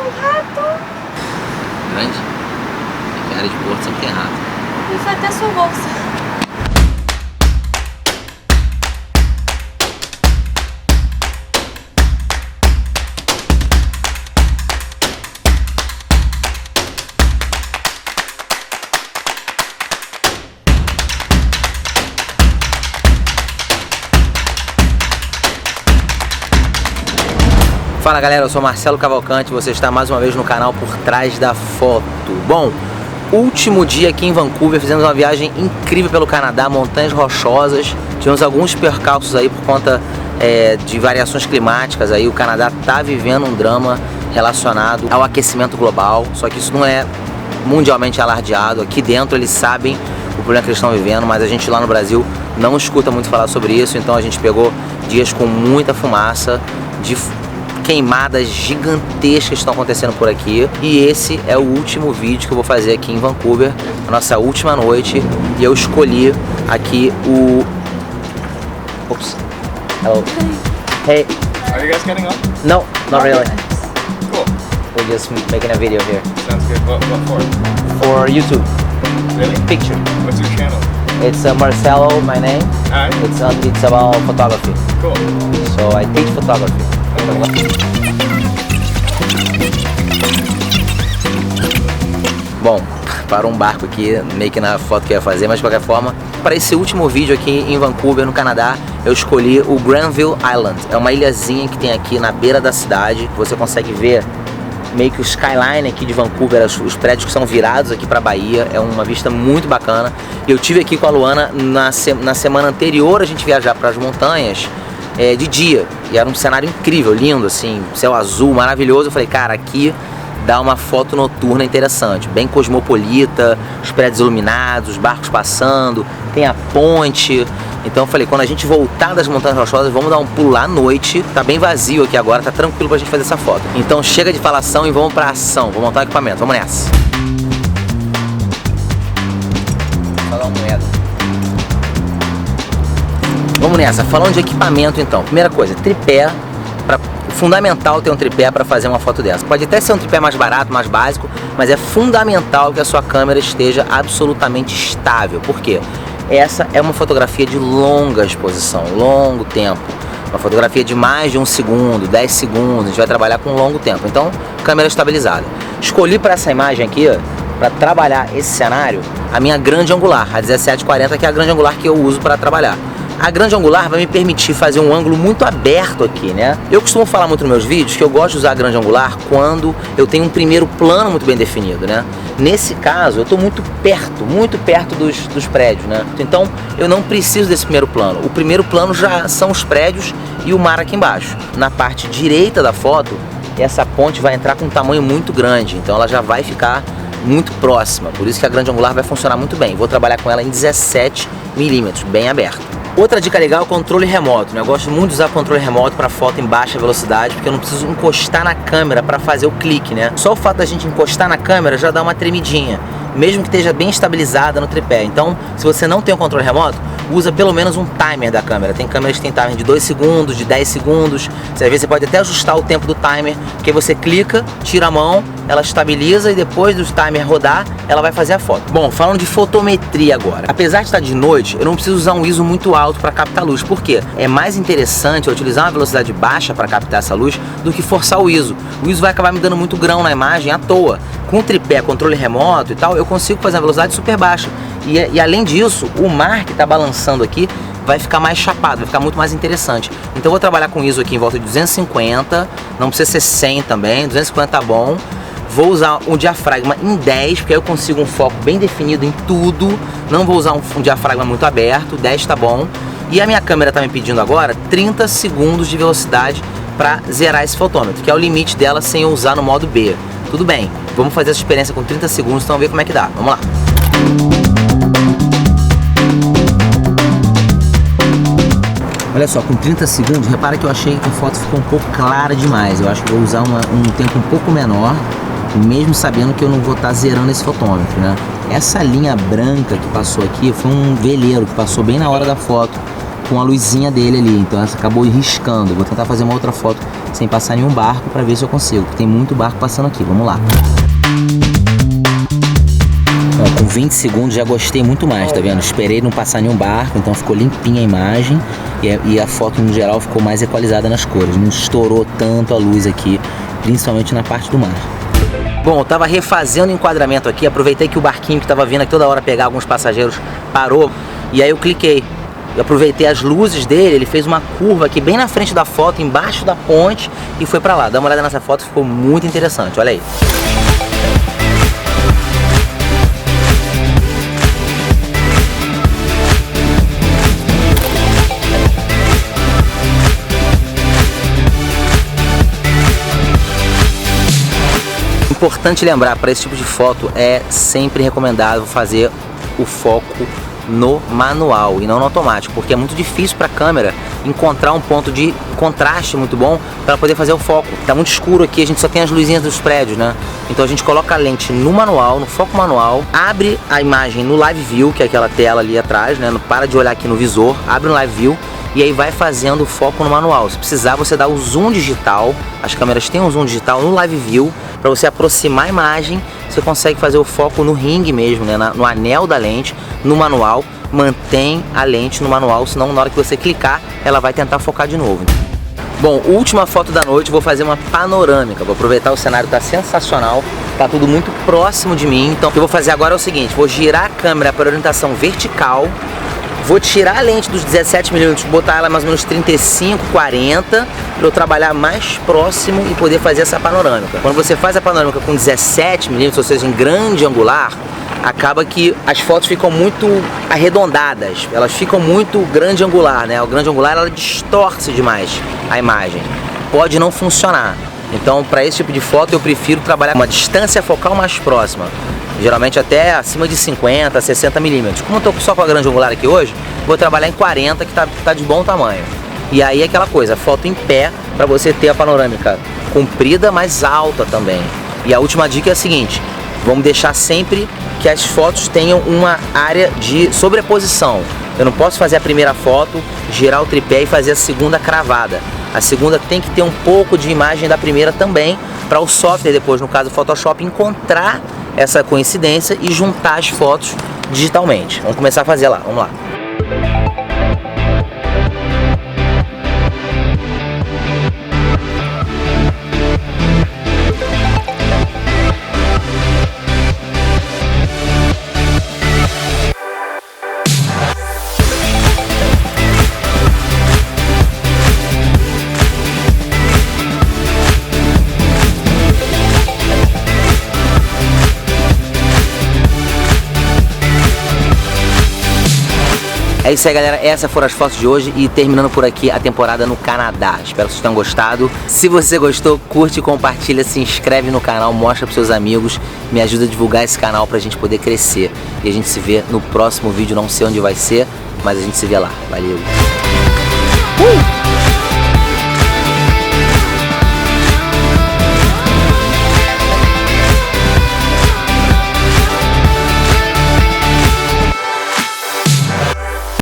um rato. Grande? Em área de porto sempre tem rato. E foi até sua bolsa. Fala galera, eu sou Marcelo Cavalcante, você está mais uma vez no canal Por Trás da Foto. Bom, último dia aqui em Vancouver, fizemos uma viagem incrível pelo Canadá, montanhas rochosas, tivemos alguns percalços aí por conta de variações climáticas aí. O Canadá está vivendo um drama relacionado ao aquecimento global, só que isso não é mundialmente alardeado. Aqui dentro eles sabem o problema que eles estão vivendo, mas a gente lá no Brasil não escuta muito falar sobre isso, então a gente pegou dias com muita fumaça, de queimadas gigantescas que estão acontecendo por aqui. E esse é o último vídeo que eu vou fazer aqui em Vancouver, a nossa última noite. E eu escolhi aqui o... Oops. Hello. Hey. Are you guys getting on? No, not really. Cool. We're just making a video here. Sounds good. What for? For YouTube. Really? Picture. What's your channel? It's Marcelo, my name. Alright. It's about photography. Cool. So I teach photography. Bom, parou um barco aqui, meio que na foto que eu ia fazer, mas de qualquer forma, para esse último vídeo aqui em Vancouver, no Canadá, eu escolhi o Granville Island. É uma ilhazinha que tem aqui na beira da cidade. Você consegue ver meio que o skyline aqui de Vancouver, os prédios que são virados aqui para a Bahia. É uma vista muito bacana. Eu tive aqui com a Luana na semana anterior a gente viajar para as montanhas, de dia, e era um cenário incrível, lindo, assim, céu azul, maravilhoso. Eu falei, cara, aqui dá uma foto noturna interessante, bem cosmopolita, os prédios iluminados, os barcos passando, tem a ponte. Então eu falei, quando a gente voltar das Montanhas Rochosas, vamos dar um pulo lá à noite. Tá bem vazio aqui agora, tá tranquilo pra gente fazer essa foto. Então chega de falação e vamos pra ação, vou montar o equipamento, vamos nessa. Vou falar uma moeda. Vamos nessa, falando de equipamento então. Primeira coisa, tripé. Fundamental ter um tripé para fazer uma foto dessa. Pode até ser um tripé mais barato, mais básico, mas é fundamental que a sua câmera esteja absolutamente estável. Por quê? Essa é uma fotografia de longa exposição, longo tempo. Uma fotografia de mais de 1 segundo, 10 segundos, a gente vai trabalhar com longo tempo. Então, câmera estabilizada. Escolhi para essa imagem aqui, para trabalhar esse cenário, a minha grande angular, a 1740, que é a grande angular que eu uso para trabalhar. A grande angular vai me permitir fazer um ângulo muito aberto aqui, né? Eu costumo falar muito nos meus vídeos que eu gosto de usar a grande angular quando eu tenho um primeiro plano muito bem definido, né? Nesse caso, eu estou muito perto dos prédios, né? Então, eu não preciso desse primeiro plano. O primeiro plano já são os prédios e o mar aqui embaixo. Na parte direita da foto, essa ponte vai entrar com um tamanho muito grande, então ela já vai ficar muito próxima. Por isso que a grande angular vai funcionar muito bem. Vou trabalhar com ela em 17 milímetros, bem aberto. Outra dica legal é o controle remoto, né? Eu gosto muito de usar controle remoto para foto em baixa velocidade, porque eu não preciso encostar na câmera para fazer o clique, né? Só o fato da gente encostar na câmera já dá uma tremidinha, mesmo que esteja bem estabilizada no tripé. Então, se você não tem o controle remoto, usa pelo menos um timer da câmera. Tem câmeras que tem timer de 2 segundos, de 10 segundos. Às vezes você pode até ajustar o tempo do timer, porque você clica, tira a mão, ela estabiliza e depois do timer rodar, ela vai fazer a foto. Bom, falando de fotometria agora. Apesar de estar de noite, eu não preciso usar um ISO muito alto para captar luz. Por quê? É mais interessante eu utilizar uma velocidade baixa para captar essa luz do que forçar o ISO. O ISO vai acabar me dando muito grão na imagem à toa. Com tripé, controle remoto e tal, eu consigo fazer uma velocidade super baixa. E além disso, o mar que está balançando aqui vai ficar mais chapado, vai ficar muito mais interessante. Então eu vou trabalhar com ISO aqui em volta de 250, não precisa ser 100 também, 250 tá bom. Vou usar um diafragma em 10, porque aí eu consigo um foco bem definido em tudo. Não vou usar um diafragma muito aberto, 10 tá bom. E a minha câmera tá me pedindo agora 30 segundos de velocidade para zerar esse fotômetro, que é o limite dela sem eu usar no modo B. Tudo bem, vamos fazer essa experiência com 30 segundos, então vamos ver como é que dá. Vamos lá. Olha só, com 30 segundos, repara que eu achei que a foto ficou um pouco clara demais. Eu acho que vou usar um tempo um pouco menor, mesmo sabendo que eu não vou estar zerando esse fotômetro, né? Essa linha branca que passou aqui foi um veleiro que passou bem na hora da foto. com a luzinha dele ali, então essa acabou riscando. Vou tentar fazer uma outra foto sem passar nenhum barco para ver se eu consigo, porque tem muito barco passando aqui. Vamos lá. Ó, com 20 segundos já gostei muito mais, tá vendo? Esperei não passar nenhum barco, então ficou limpinha a imagem e a foto no geral ficou mais equalizada nas cores. Não estourou tanto a luz aqui, principalmente na parte do mar. Bom, eu tava refazendo o enquadramento aqui, aproveitei que o barquinho que tava vindo aqui toda hora pegar alguns passageiros parou, e aí eu cliquei. Eu aproveitei as luzes dele, ele fez uma curva aqui bem na frente da foto, embaixo da ponte, e foi pra lá. Dá uma olhada nessa foto, ficou muito interessante, olha aí. Importante lembrar, para esse tipo de foto é sempre recomendável fazer o foco no manual e não no automático, porque é muito difícil para a câmera encontrar um ponto de contraste muito bom para poder fazer o foco. Tá muito escuro aqui, a gente só tem as luzinhas dos prédios, né? Então a gente coloca a lente no manual, no foco manual, abre a imagem no Live View, que é aquela tela ali atrás, né? Não para de olhar aqui no visor, abre no Live View e aí vai fazendo o foco no manual. Se precisar, você dá o zoom digital, as câmeras têm um zoom digital no Live View, para você aproximar a imagem, você consegue fazer o foco no ringue mesmo, né? No anel da lente, no manual. Mantém a lente no manual, senão na hora que você clicar, ela vai tentar focar de novo. Bom, última foto da noite, vou fazer uma panorâmica. Vou aproveitar, o cenário tá sensacional, tá tudo muito próximo de mim. Então o que eu vou fazer agora é o seguinte, vou girar a câmera para orientação vertical, vou tirar a lente dos 17mm, botar ela mais ou menos 35, 40, para eu trabalhar mais próximo e poder fazer essa panorâmica. Quando você faz a panorâmica com 17mm, ou seja, em grande angular, acaba que as fotos ficam muito arredondadas, elas ficam muito grande angular, né? O grande angular, ela distorce demais a imagem, pode não funcionar. Então, para esse tipo de foto, eu prefiro trabalhar com uma distância focal mais próxima, geralmente até acima de 50, 60mm. Como eu tô só com a grande angular aqui hoje, vou trabalhar em 40, que tá de bom tamanho. E aí aquela coisa, foto em pé, para você ter a panorâmica comprida, mas alta também. E a última dica é a seguinte, vamos deixar sempre que as fotos tenham uma área de sobreposição. Eu não posso fazer a primeira foto, girar o tripé e fazer a segunda cravada. A segunda tem que ter um pouco de imagem da primeira também, para o software depois, no caso o Photoshop, encontrar essa coincidência e juntar as fotos digitalmente. Vamos começar a fazer lá, vamos lá. É isso aí, galera, essas foram as fotos de hoje e terminando por aqui a temporada no Canadá. Espero que vocês tenham gostado. Se você gostou, curte, compartilha, se inscreve no canal, mostra para seus amigos, me ajuda a divulgar esse canal pra gente poder crescer. E a gente se vê no próximo vídeo, não sei onde vai ser, mas a gente se vê lá. Valeu!